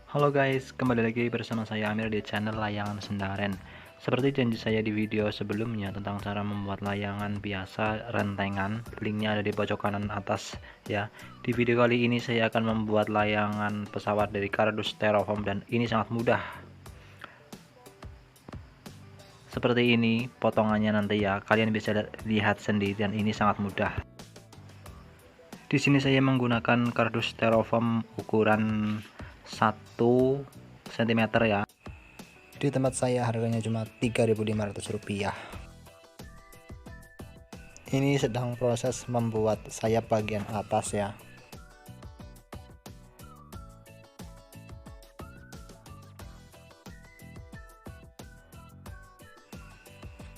Halo guys, kembali lagi bersama saya Amir di channel Layangan Sendaren. Seperti janji saya di video sebelumnya tentang cara membuat layangan biasa rentengan, linknya ada di pojok kanan atas ya. Di video kali ini saya akan membuat layangan pesawat dari kardus styrofoam dan ini sangat mudah. Seperti ini potongannya nanti ya, kalian bisa lihat sendiri dan ini sangat mudah. Di sini saya menggunakan kardus styrofoam ukuran 1 cm ya. Di tempat saya harganya cuma Rp3.500. Ini sedang proses membuat sayap bagian atas ya.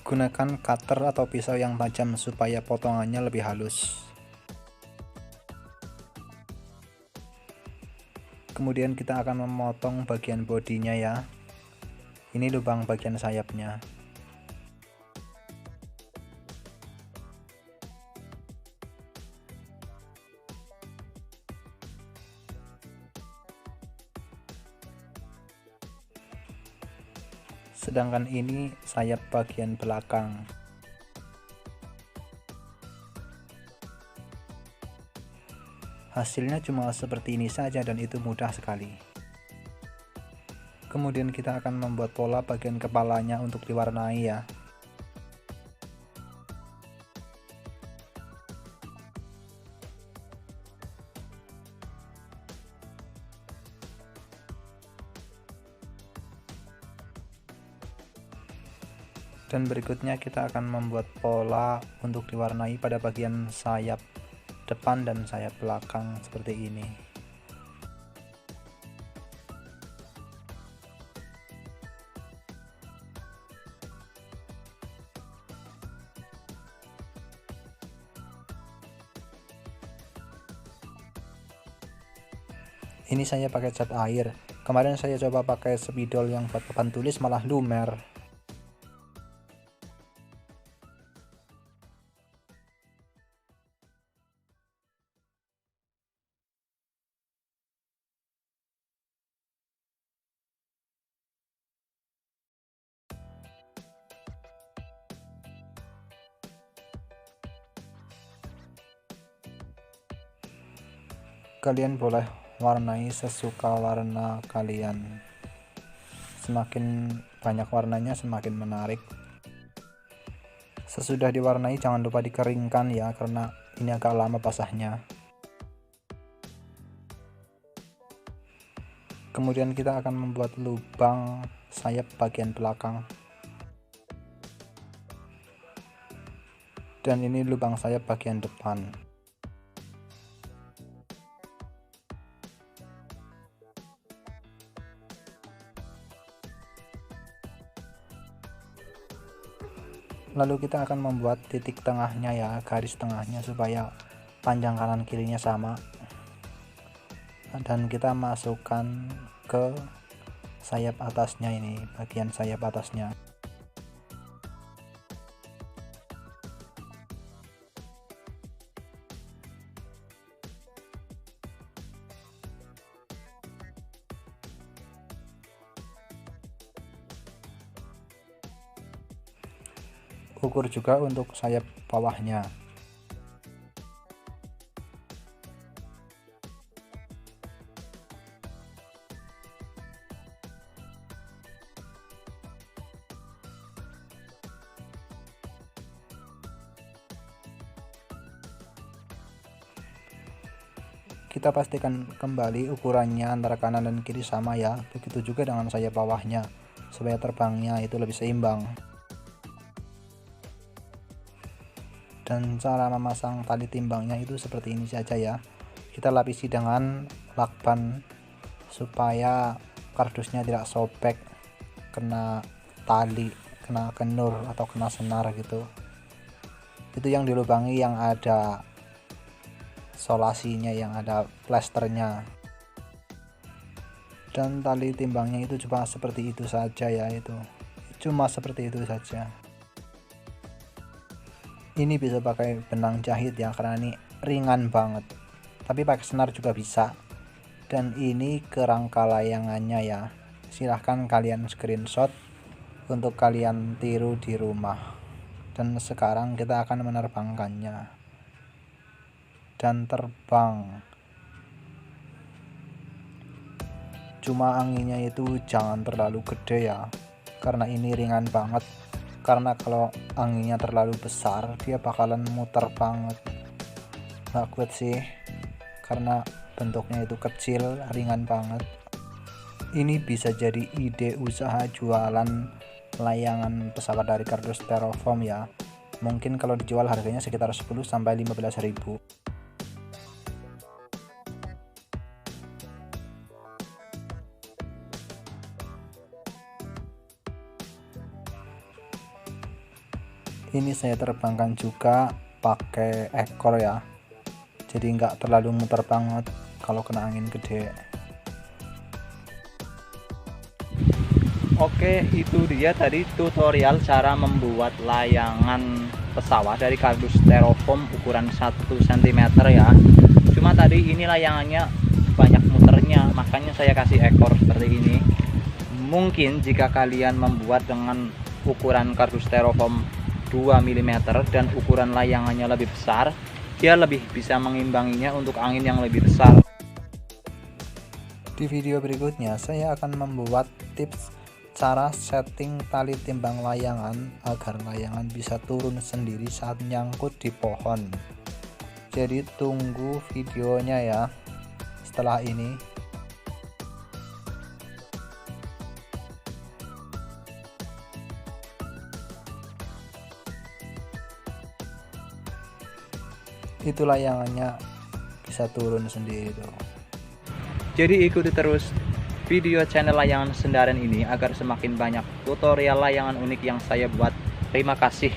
Gunakan cutter atau pisau yang tajam supaya potongannya lebih halus. Kemudian kita akan memotong bagian bodinya ya. Ini lubang bagian sayapnya. Sedangkan ini sayap bagian belakang. Hasilnya cuma seperti ini saja dan itu mudah sekali. Kemudian kita akan membuat pola bagian kepalanya untuk diwarnai ya. Dan berikutnya kita akan membuat pola untuk diwarnai pada bagian sayap depan dan sayap belakang seperti ini. Ini saya pakai cat air. Kemarin saya coba pakai spidol yang buat papan tulis malah lumer. Kalian boleh warnai sesuka warna kalian. Semakin banyak warnanya semakin menarik. Sesudah diwarnai jangan lupa dikeringkan ya, karena ini agak lama basahnya. Kemudian kita akan membuat lubang sayap bagian belakang. Dan ini lubang sayap bagian depan. Lalu kita akan membuat titik tengahnya ya, garis tengahnya supaya panjang kanan kirinya sama. Dan kita masukkan ke sayap atasnya, ini bagian sayap atasnya. Ukur juga untuk sayap bawahnya. Kita pastikan kembali ukurannya antara kanan dan kiri sama ya. Begitu juga dengan sayap bawahnya, supaya terbangnya itu lebih seimbang. Dan cara memasang tali timbangnya itu seperti ini saja ya. Kita lapisi dengan lakban supaya kardusnya tidak sobek kena tali, kena kenur atau kena senar gitu. Itu yang dilubangi yang ada solasinya, yang ada plesternya. Dan tali timbangnya itu cuma seperti itu saja ya, itu cuma seperti itu saja. Ini bisa pakai benang jahit ya, karena ini ringan banget. Tapi pakai senar juga bisa, Dan ini kerangka layangannya ya, silahkan kalian screenshot untuk kalian tiru di rumah. Dan sekarang kita akan menerbangkannya dan terbang. Cuma anginnya itu jangan terlalu gede ya, karena ini ringan banget. Karena kalau anginnya terlalu besar dia bakalan muter banget, nggak kuat sih, karena bentuknya itu kecil, ringan banget. Ini bisa jadi ide usaha jualan layangan pesawat dari kardus styrofoam ya. Mungkin kalau dijual harganya sekitar 10 sampai 15 ribu. Ini saya terbangkan juga pakai ekor ya, jadi nggak terlalu muter banget kalau kena angin gede. Oke, itu dia tadi tutorial cara membuat layangan pesawat dari kardus styrofoam ukuran 1 cm ya. Cuma tadi ini layangannya banyak muternya, makanya saya kasih ekor seperti ini. Mungkin jika kalian membuat dengan ukuran kardus styrofoam 2 mm dan ukuran layangannya lebih besar, dia lebih bisa mengimbanginya untuk angin yang lebih besar. Di video berikutnya saya akan membuat tips cara setting tali timbang layangan agar layangan bisa turun sendiri saat nyangkut di pohon. Jadi tunggu videonya ya setelah ini. Itu layangannya bisa turun sendiri tuh. Jadi ikuti terus video channel layangan Sendaran ini agar semakin banyak tutorial layangan unik yang saya buat. Terima kasih.